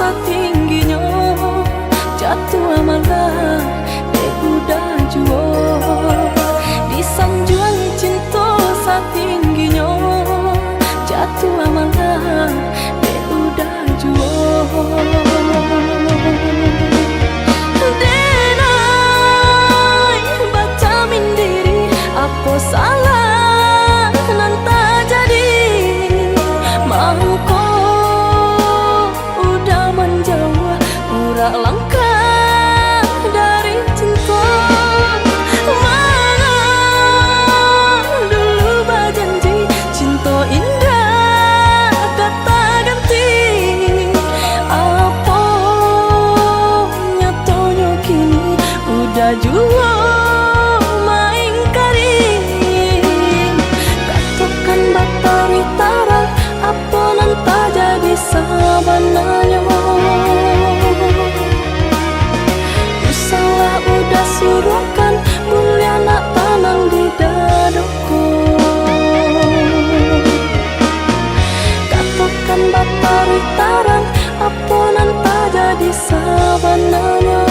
satingginya jatuh malah udah juo di sanjuan cinta satingginya jatuh malah udah juo. Denai baca mindiri apa salah nanta jadi mangko udah menjauh urak langkah dari cinta. Mana dulu berjanji cinta indah kata ganti apa nyatanya kini udah jua main karing. Katakan batari tara apa nanta jadi sabananya. Salah udah suruhkan mulia nak tanang di dadaku. Katakan batari tarang apa nanta jadi sabananya.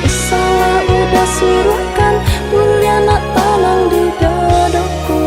Salah udah suruhkan mulia nak tanang di dadaku.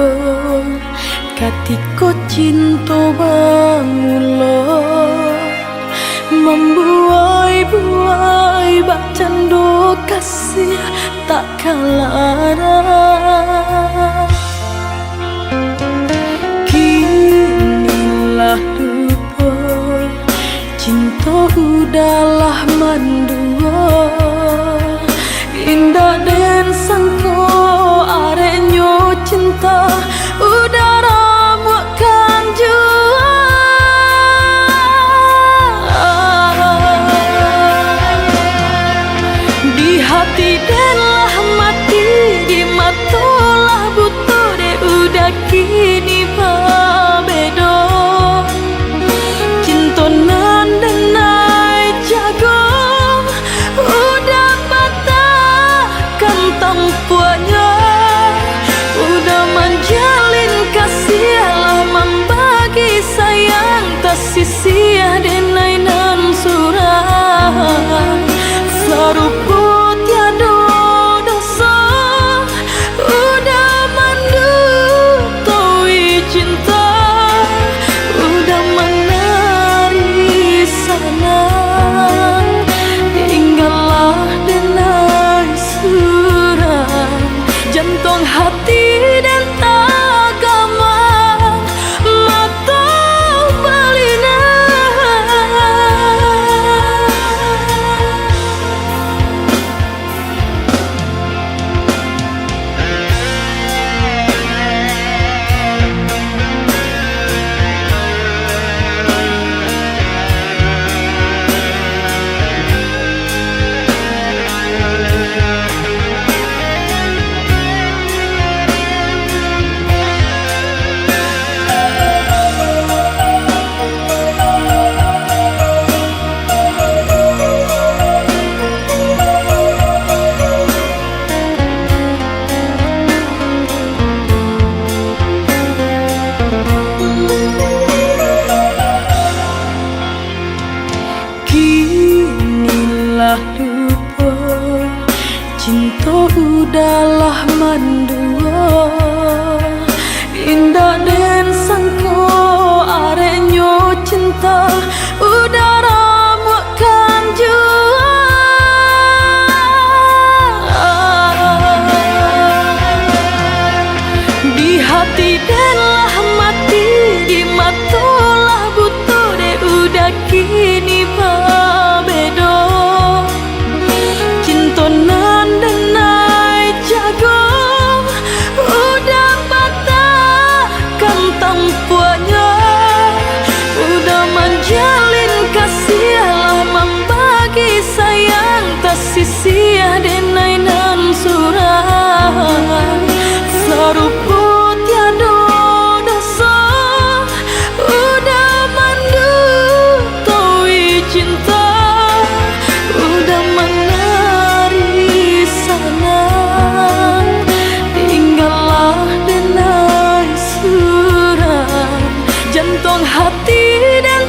lupa katiko cinta bangulo membuai-buai bak cando kasih tak kalara. Kinilah lupa cinta udahlah mandua indah dan sangko arenyo cinta udara muakan jua di hati delah mati di matolah buto de udah kini bedo cinta nan denai jago udah patahkan tampuannya udah menjalin kasih lah membagi sayang tak sia denai nan surah sarupo tiada dosa udah mendutui cinta udah menari sanang tinggallah denai surah jantung hati dan agama mata balina. Kinilah lupa cinta udahlah mandua indah dan sangko arenyo cinta udara muakan jua di hati delah mati di matolah buto de udah kini bedo cinta nan denai jago udah patahkan tampuannya udah menjalin kasih lah membagi sayang tak sia denai nan surah sarupo tiada dosa udah mendutui cinta udah menari sanang tinggallah denai surah jantung hati dan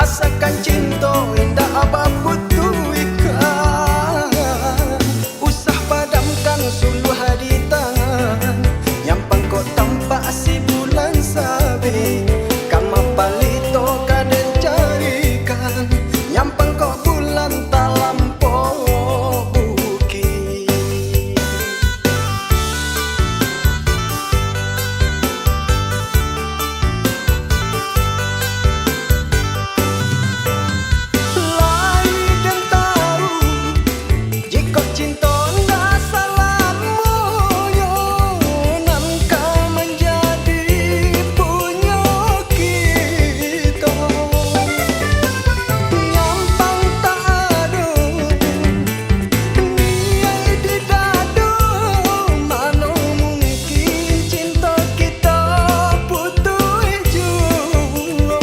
asakan cinta indah apa butuh ikan. Usah padamkan suluh di tangan, nyampang kau tampak si bulan sabi. Kama palito kaden carikan, nyampang kau bulan talampau buki. Lai dan tahu jika cinta nggak salahmu, yo nangka menjadi punya kita. Nyampang tak ada niat di dada, mana mungkin cinta kita putus jua.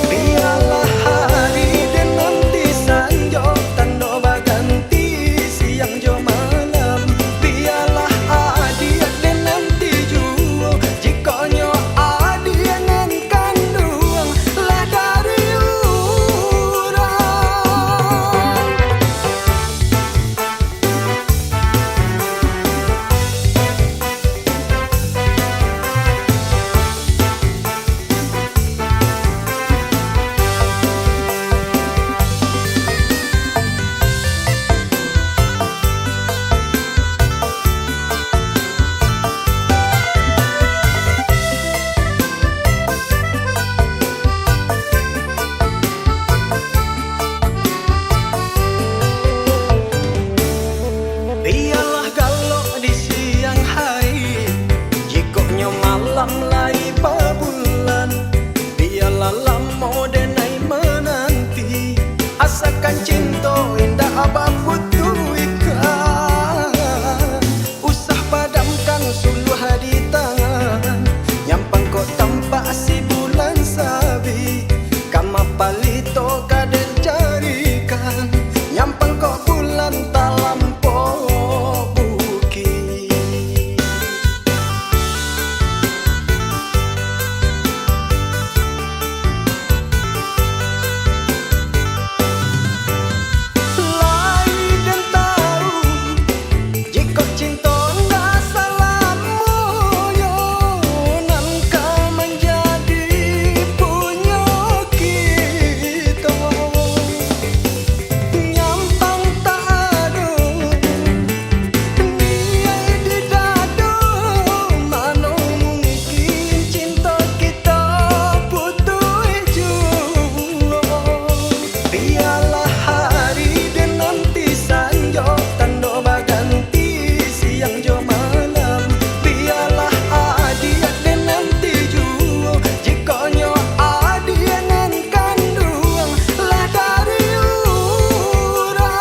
Biarlah hari dan nanti sanjo tanda baganti siang jo malam. Biarlah adia dan nanti jua, jika nyo adia nan kandung lah dari urang. Biarlah galok di siang hari, jikoknya malam lai pabulan. Biarlah lama denai menanti, asakan cinta indah apa butuh ikan. Usah padamkan suluh di tangan, nyampang kau tampak si bulan sabi. Kama palito kaden carikan, nyampang kau bulan talampau buki. Lai dan tahu jika cinta nggak salahmu, yo nangka menjadi punya kita. Nyampang tak ada niat di dada, mana mungkin cinta kita putus jua. Biarlah hari dan nanti sanjo tanda baganti siang jo malam. Biarlah adia dan nanti jua, jika nyo adia nan kandung lah dari urang.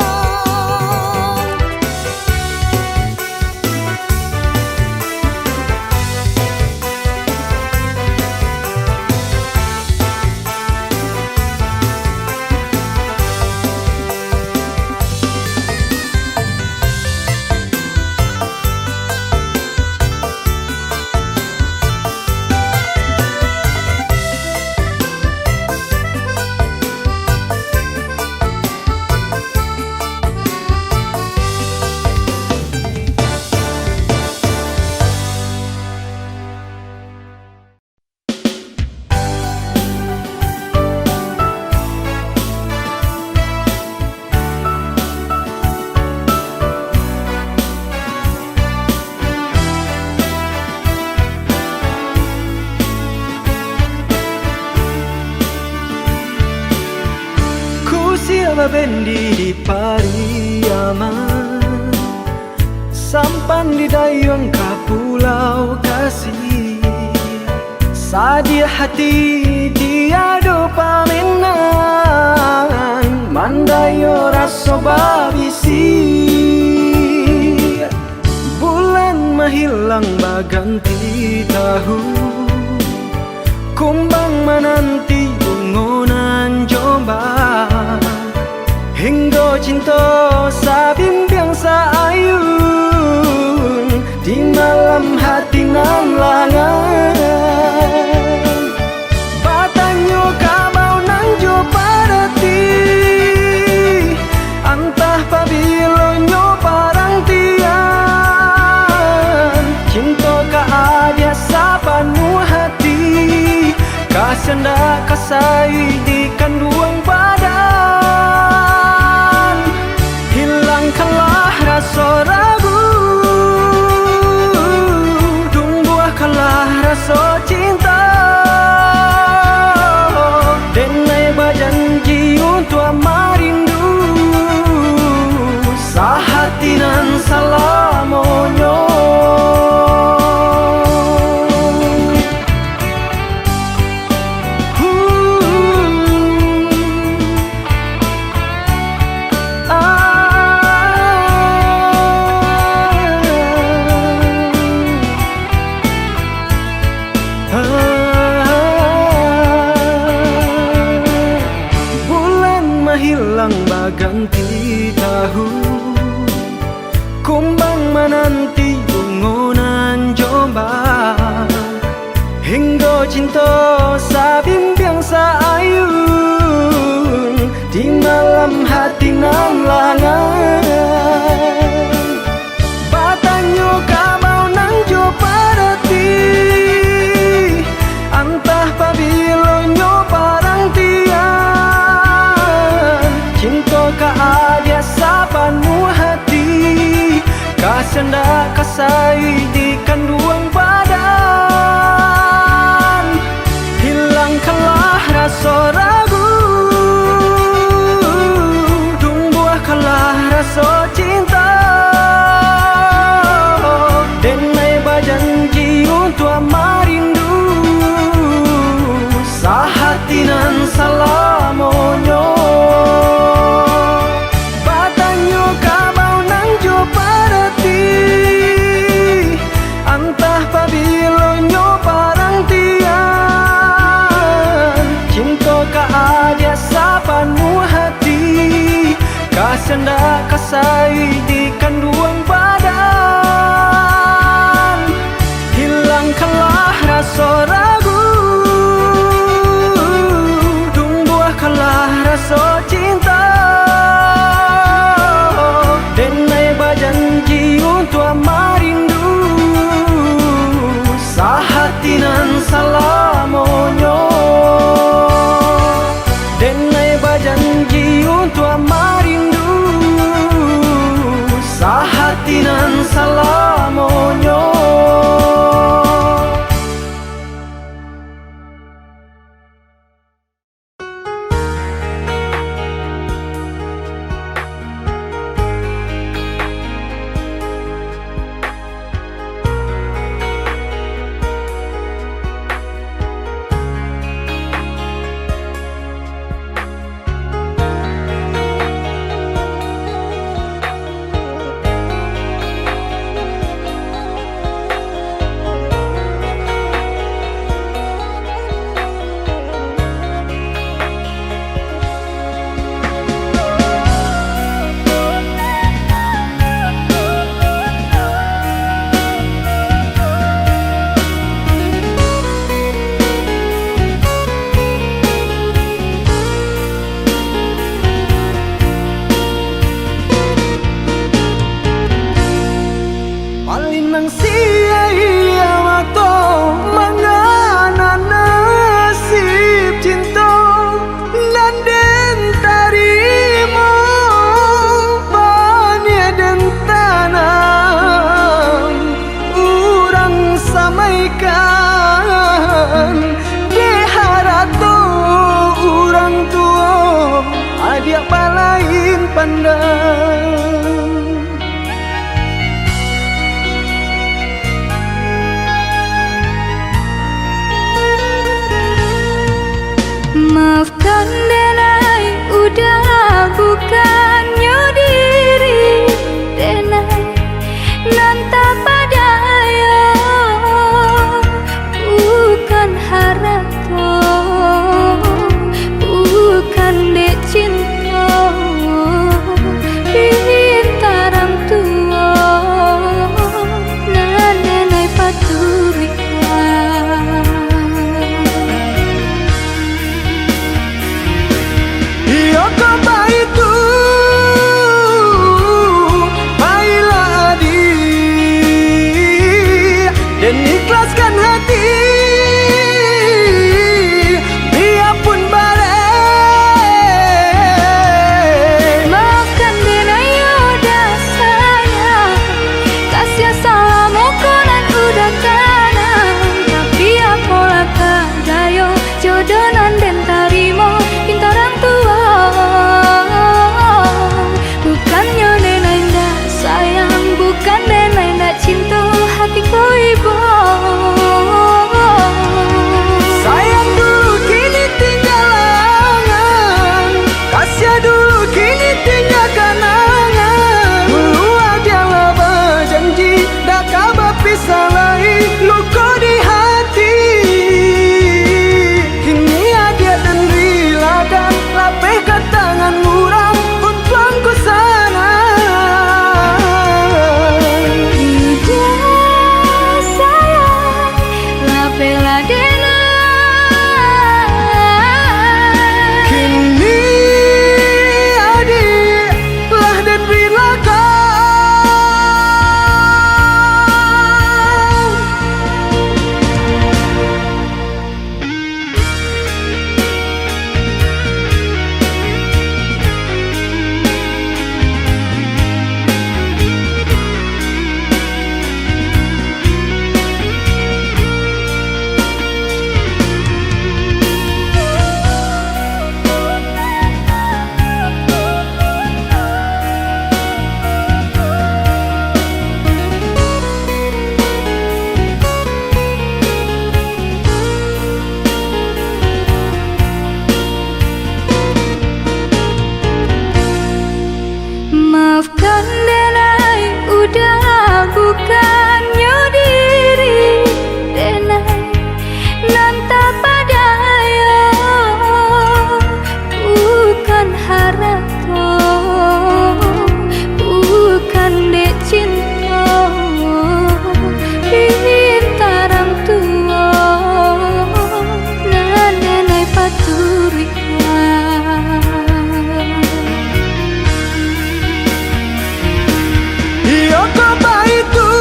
Ku siapa bendi di Pariaman, sampan di dayung ka pulau kasih. Sadia hati tiada paminan, mandayo rasa babisi. Bulan menghilang baganti tahu, kumbang menanti bungonan jombang. Hingga cinta sabimbiang saayun di malam hati nan langan. Batanyo kabau nan jo Kasenda kasai di kanduang badan, hilangkanlah rasa ragu, tumbuhkanlah rasa cinta. Denai berjanji untuk marindu, sahatinan salamonyo. Hilang baganti tahu, kumbang menanti bungunan jombang, hingga cinta sabimbiang saayun di malam hati nan langan. Batanyo kamau nang jo parati, antah pabilonyo parang tiang. Cinta ka ada sapanu hati, kasenda kasai di kanduang badan, hilangkanlah rasa ragu, tumbuhkanlah rasa cinta. Denai berjanji untuk marindu, sahatinan salamonyo. Antah pabilonyo parang tiang, cinta ka ada sapanu hati, kasenda kasai di kanduang badan, hilangkanlah rasa ragu, tumbuhkanlah rasa cinta. Denai berjanji untuk marindu, sahatinan salamonyo. Denai berjanji untuk marindu, jodoh nan den tarimo pintarang tua. Bukannya denai ndak sayang, bukan denai ndak cinta hatiku ibu. Sayang dulu kini tinggal angan, kasih dulu kini tinggal kenangan. Dulu adalah berjanji, dak kabar pisah lagi luka di hati. Kini ada dan rilakan, lapeh ke tangan murang untuk ku sana. Tidak sayang, lapela dena. Kini adik lah dan rilakan. Maafkan denai, udah bukannya diri denai nan tak padaya, bukan harata, bukan dek cinta pintarang tua nan denai paturikan. Iyo kau itu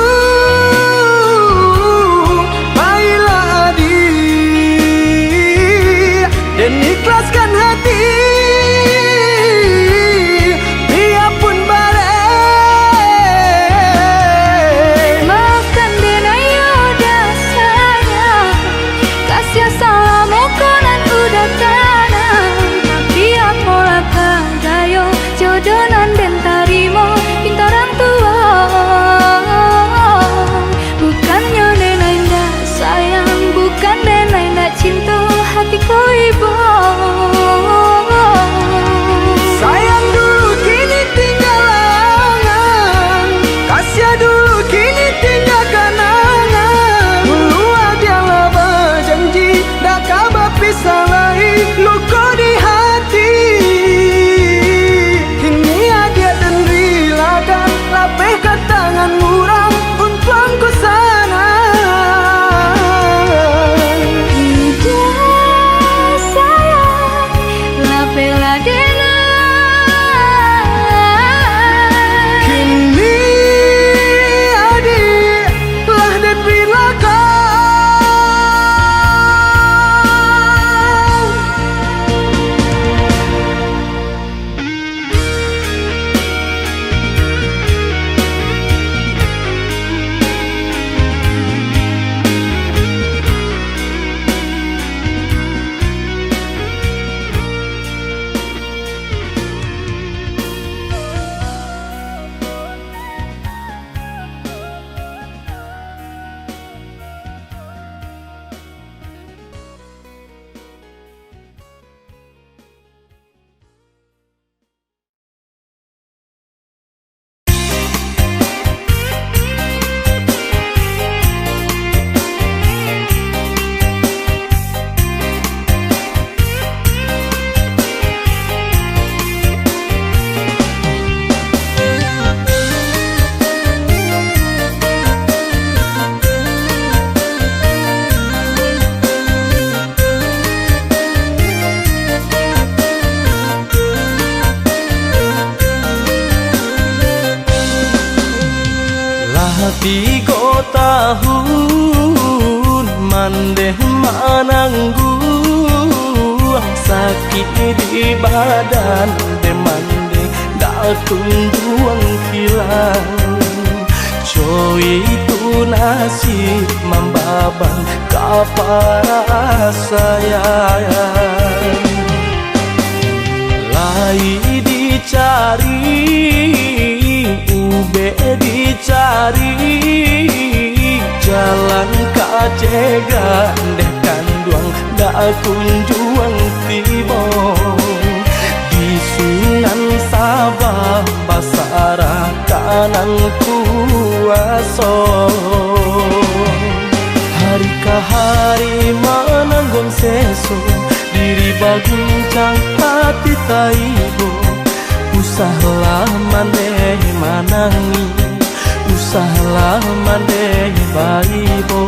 baiklah adik dan ikhlaskan hati, biarpun badai. Maafkan denai udah sayang, kasih salam konan udah tanam. Tapi apalah kadayo jodoh nan den tarimo pintarang tua. Bukannya denai ndak sayang, bukan denai ndak cinta hatiku ibu. Sayang dulu kini tinggal angan, kasih dulu kini tinggal kenangan. Dulu adalah berjanji, dak kabar pisah lagi luka di hati. Kini ada dan rilakan, lapeh ke tangan murang untuk ku sana. Tidak sayang, lapela dena. Kini adik lah dan rilakan. Tiga tahun mandeh mananggu sakit di badan demande datung duang hilang coy itu nasib membaban kapara sayang. Lai dicari, ube dicari, jalan kacega deh kanduang dak kunjuang tibo. Di Sunan Sabah basarah kanan kuaso. Hari ke hari menanggung seso, diri baguncang hati taibo. Usahlah mandeh manangi, usahlah mandeh baibo.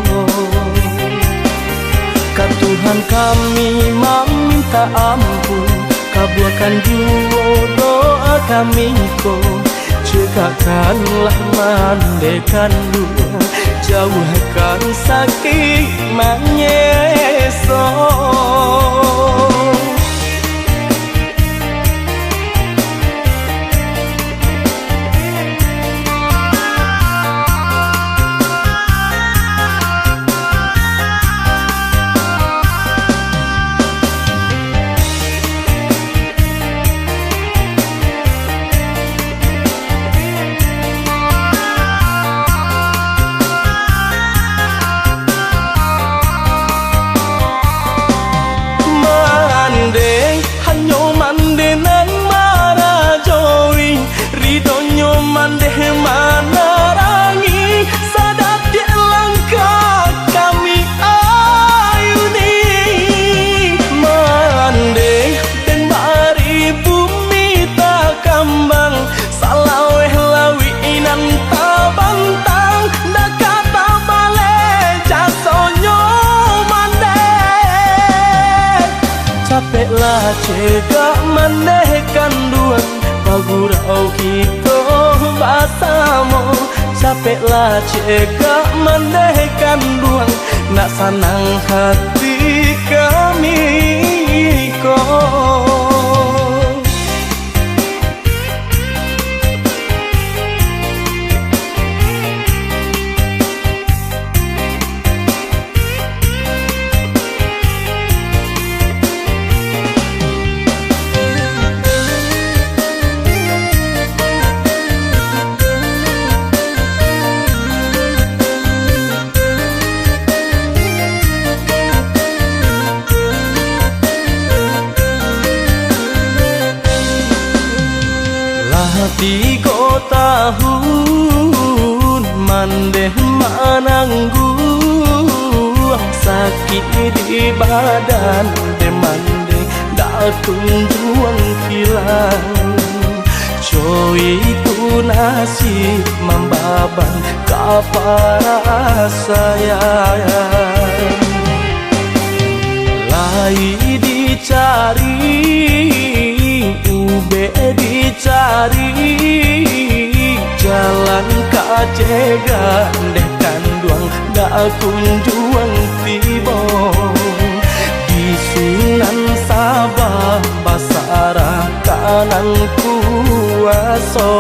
Ka Tuhan kami meminta ampun, kabulkan jua doa kami ko. Cegahkanlah mandekan dua, jauhkan sakit menyeso. Capeklah cegah manehkan duang, pagurau kita basamo. Capeklah cegah manehkan duang, nak sanang hati kami kau. Tiga tahun mandeh menanggung, sakit di badan demande dak kunjuang hilang. Coy ku nasib membaban kapara sayang. Lai dicari, ube dicari, jalan kacega deh kanduang dak kunjuang tibo. Di Sunan Sabah basarah kanan kuaso.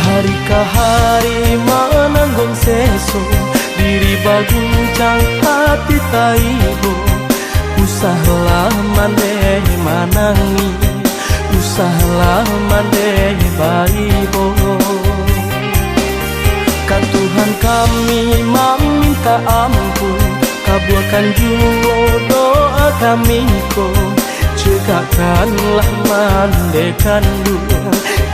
Hari ke hari menanggung seso, diri baguncang hati taibo. Usahlah mandeh manangi, usahlah mandeh baibo. Ka Tuhan kami meminta ampun, kabulkan jua doa kami ko. Cegahkanlah mandekan dua,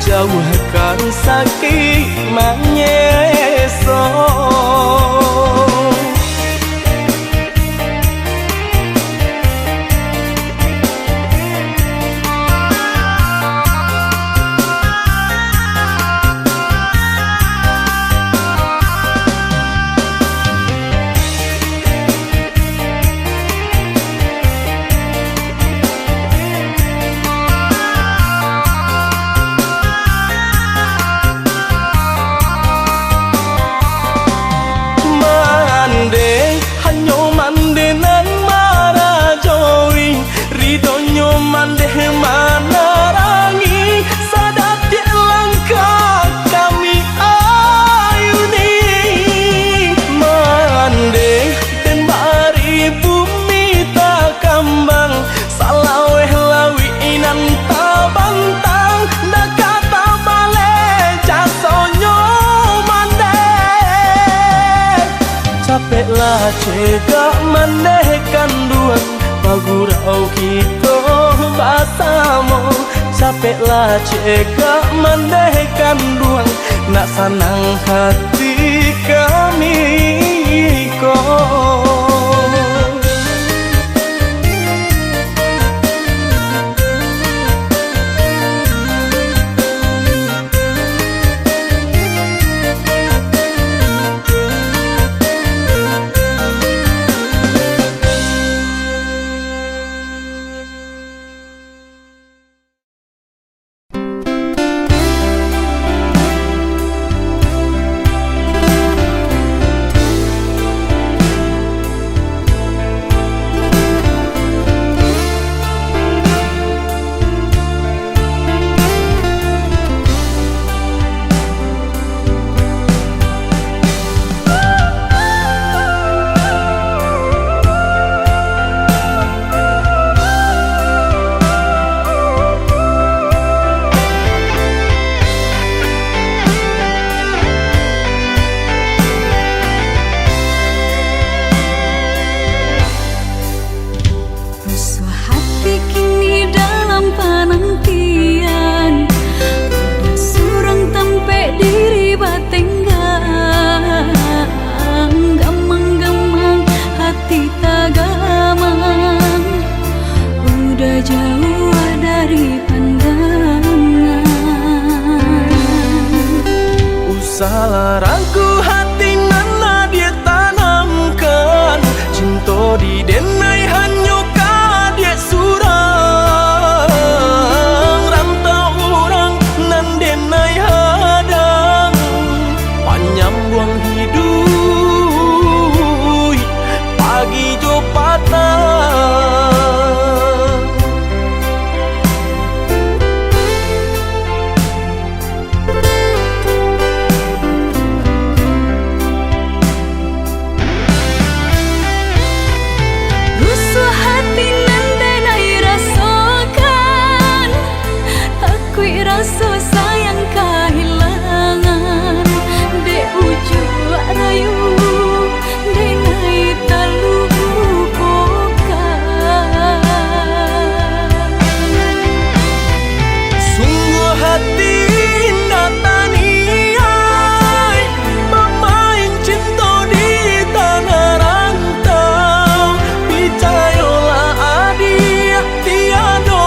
jauhkan sakit menyeso. cegak manehkan duang pagurau kita basamo capek lah cegak manehkan duang nak senang hati kami kok. Salarangku hati nana dia tanamkan cinta di denai hanyuka dia surang rantau orang nan denai hadang panjang buang hidup pagi jo patah. Rasa sayang kehilangan de ujung rayu de nai terlupakan. Sungguh hati nataniai pemain cinta di tanah rantau picayolah adik tiada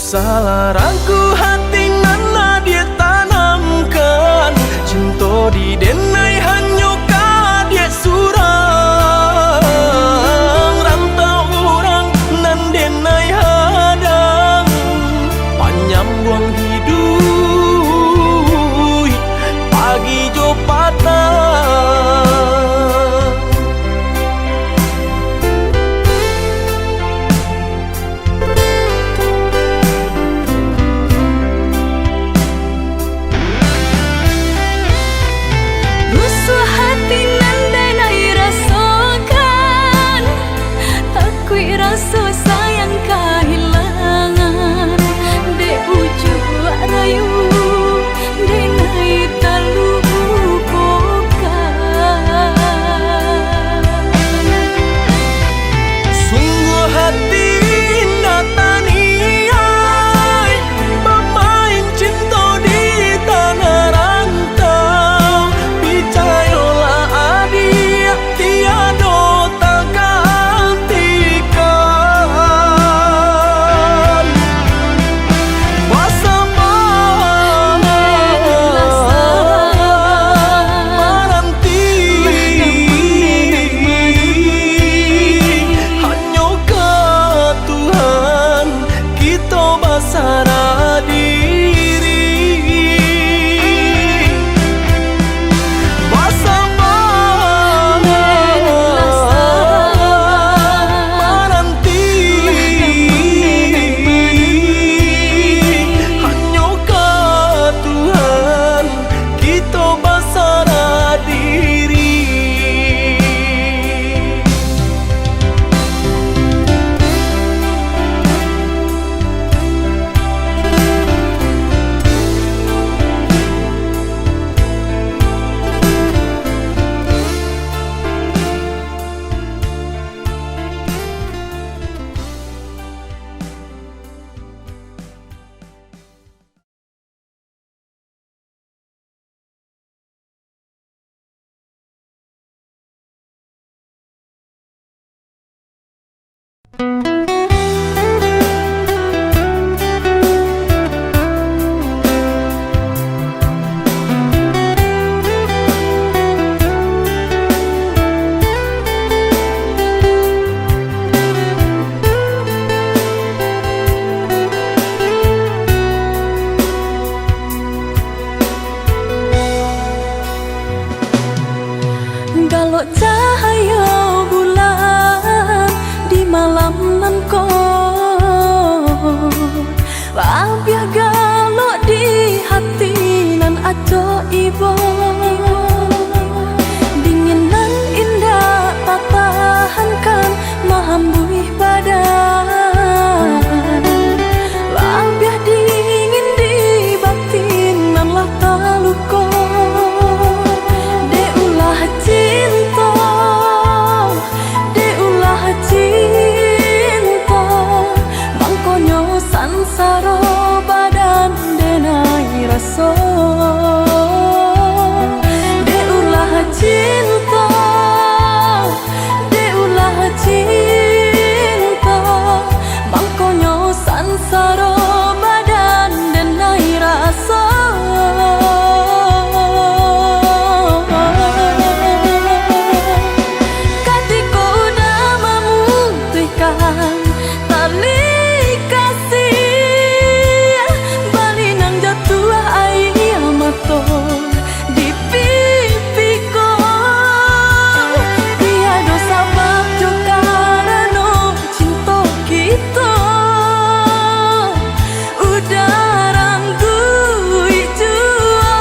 Salarangku hati nana dia tanamkan cinta di denai hanyuka dia surang rantau orang nan denai hadang panjang buang hidup pagi jo patah. basara diri bersama menanti hanya ke Tuhan kita basara diri. Kalau cahaya bulan di malam nan Babiah galok di hati nan aco ibo dinginan indah tak tahankan mahambui badan Babiah dingin di batin nan lah taluko deulah cinta mangkonyo sansaro badan denai raso deulah cinta mangkonyo sansaro badan denai raso katiko udah memutihkan tali di pipiku tiada sabab jo karena cinta kita udah ranggui jua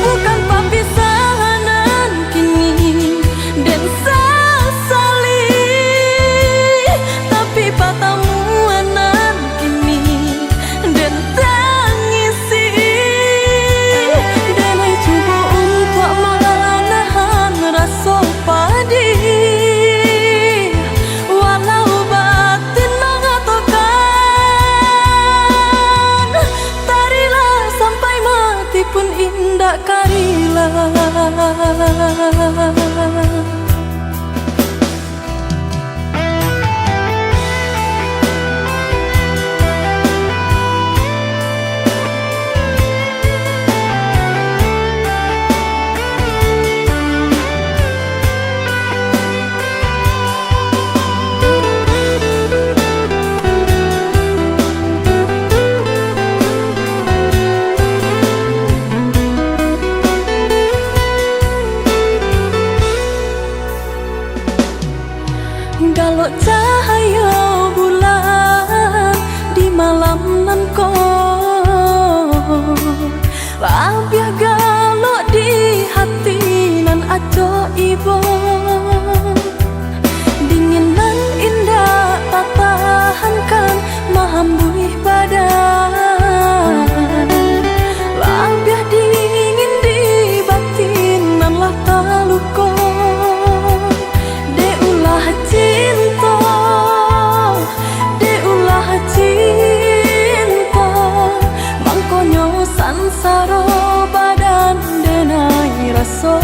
bukan perpisahan kini dan sesali tapi pertemuan kini dan tangisi dan coba untuk menahan rasa pedih walau batin mengatakan tarilah sampai mati pun indah karilah. Kalau cahaya bulan di malam nan Babiah galok di hati nan aco ibo dinginan indah tak tahankan mahambui badan Babiah dingin di batin nan lah taluko deulah cinta mangkonyo sansaro badan denai raso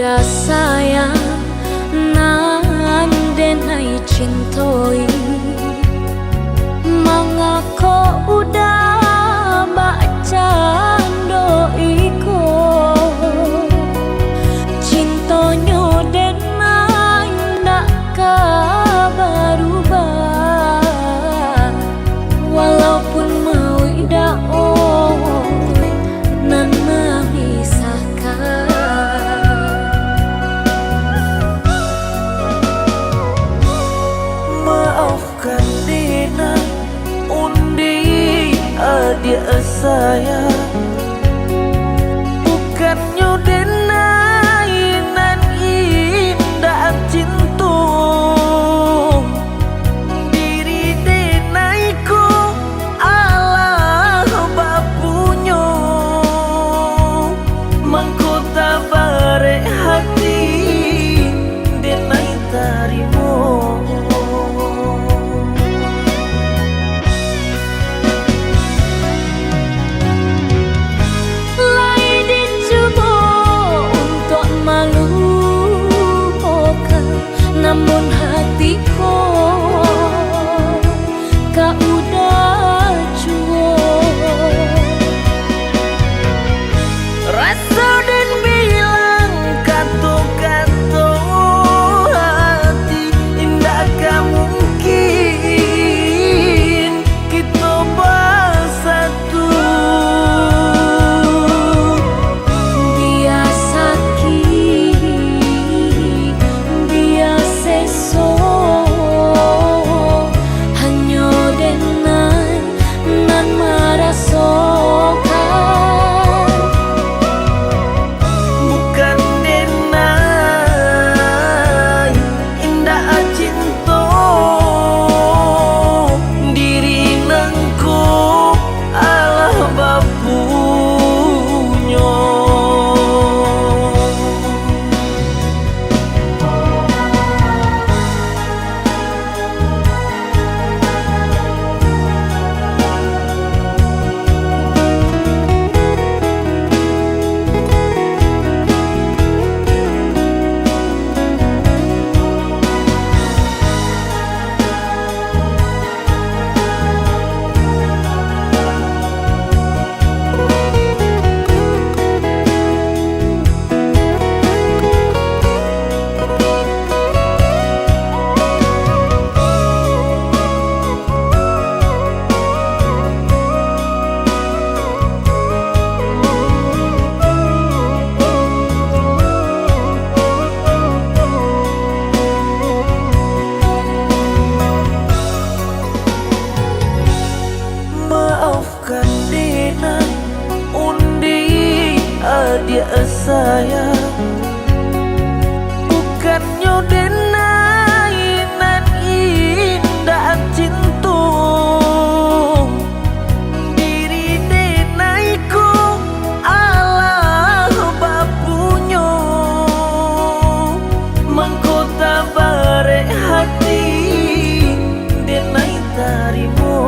udah sayang nan denai cintoi, mangako udah baca doiko, cintonyo denai ndak berubah, walaupun mau daoi nan memisahkan. Maafkan Dina, undi adia saya, bukannya denai nan indah cinta, diri denaiku Allah bapunya, mengkota bare hati denai tarimo. Namun hatiku kau udah cuek, Rasa dan bilang kata-kata hati, indakkah mungkin kita bersatu? dia sakit, dia seso, hanya dengan nan merasakan. Bukan denai indah cinta, diri nengku Allah bapunya. Maafkan Dina, undi adia saya, bukannya denai nan indah cinta, diri denaiku Allah bapunya, mengkota bare hati denai tarimo.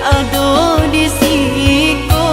ado di siko.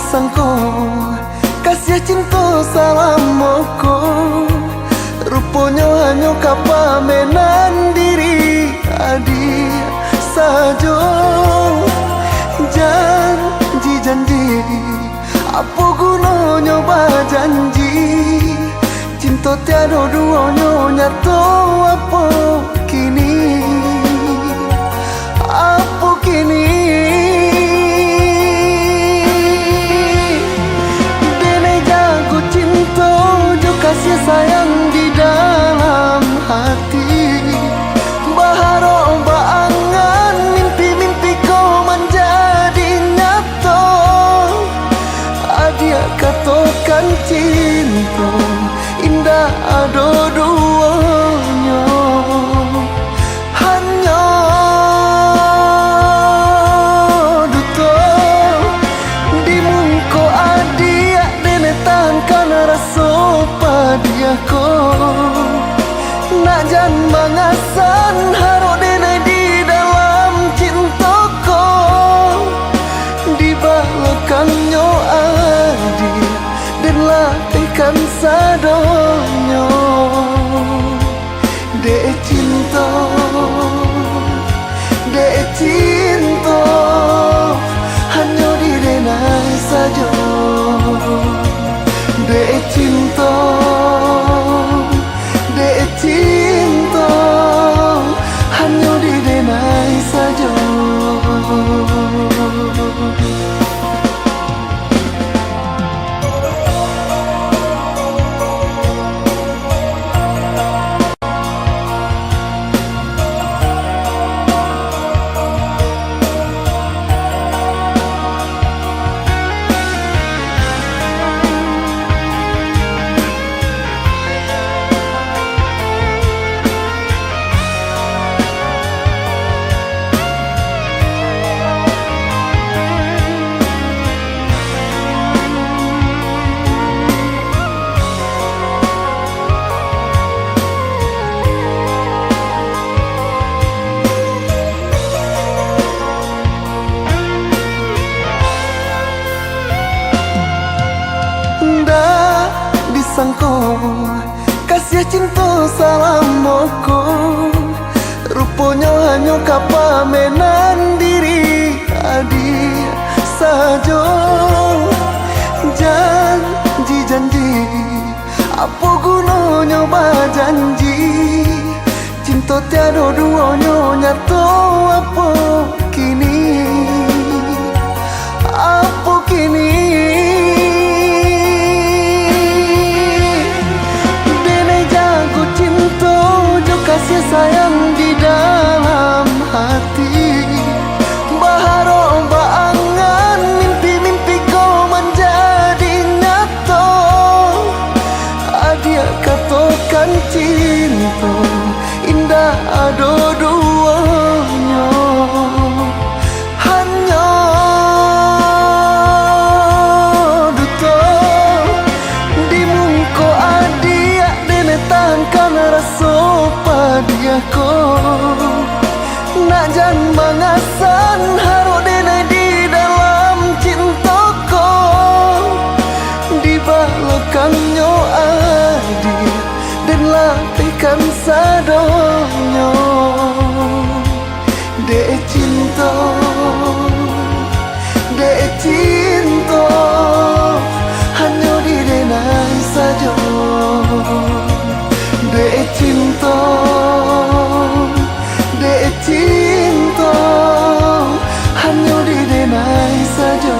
Sangko kasih cinta salam moko, rupanya hanya kapamenan diri adi sajo. Janji apa gunanya janji, cinta tiada duanya nyata apa kini, apa kini. Kasih sayang di dalam hati, baharo baangan mimpi-mimpi kau menjadi nyata. Adia katakan cinta indah ada duanya, hanya duto di muka adia denetangkan rasa padiako. Nak jan mangasan haro denai di dalam cintaku, dibalakannya adi dan latihkan sadonyo. Dek cinta, dek cinta, hanya di denai saja. Dek cinta, dek cinta, hanya di denai saja. Sangko kasih cinta salam moko, rupanya hanya kapamenan diri adi sajo. Janji apa gunanya janji, cinta tiada duanya nyata apa kini, apa kini. Kasih sayang di dalam hati, baharo baangan mimpi-mimpi kau menjadi nyata. Adia katakan cinta indah ada duanya, hadiah ko nak jan mangasan haro denai di dalam cintaku di balokannya adi dan lapikan sadonyo de cinta hanya di denai saja de cinta hanya di denai saja.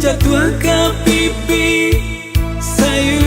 Jatuh ke pipi sayu